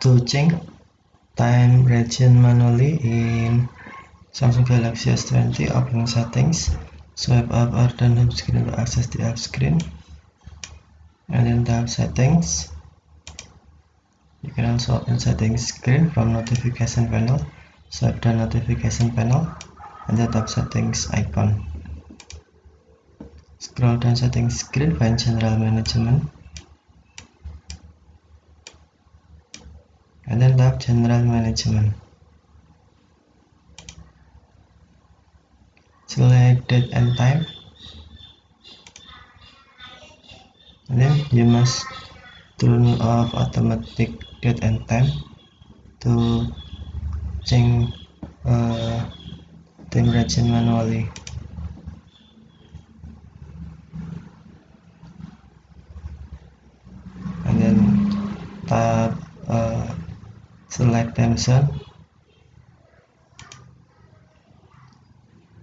To change time region manually in Samsung Galaxy S20, open settings, swipe up or down home screen to access the app screen, and then tap settings. You can also open settings screen from notification panel, swipe down notification panel, and then tap settings icon. Scroll down settings screen, find general management, and then tap general management. Select date and time, and then you must turn off automatic date and time to change time region manually. And then tap select time zone,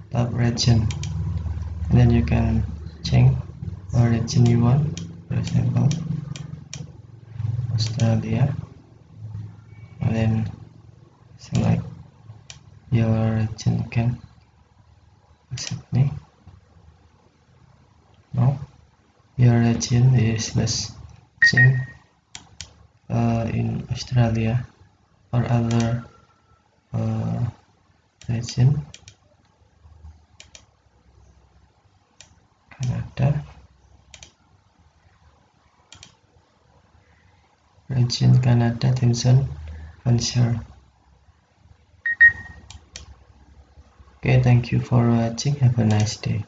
tap region, and then you can change a region you want, for example Australia, and then select your region again. Accept me. Now your region is less change in Australia or other region. Canada, region Canada, time zone, answer. Okay, thank you for watching. Have a nice day.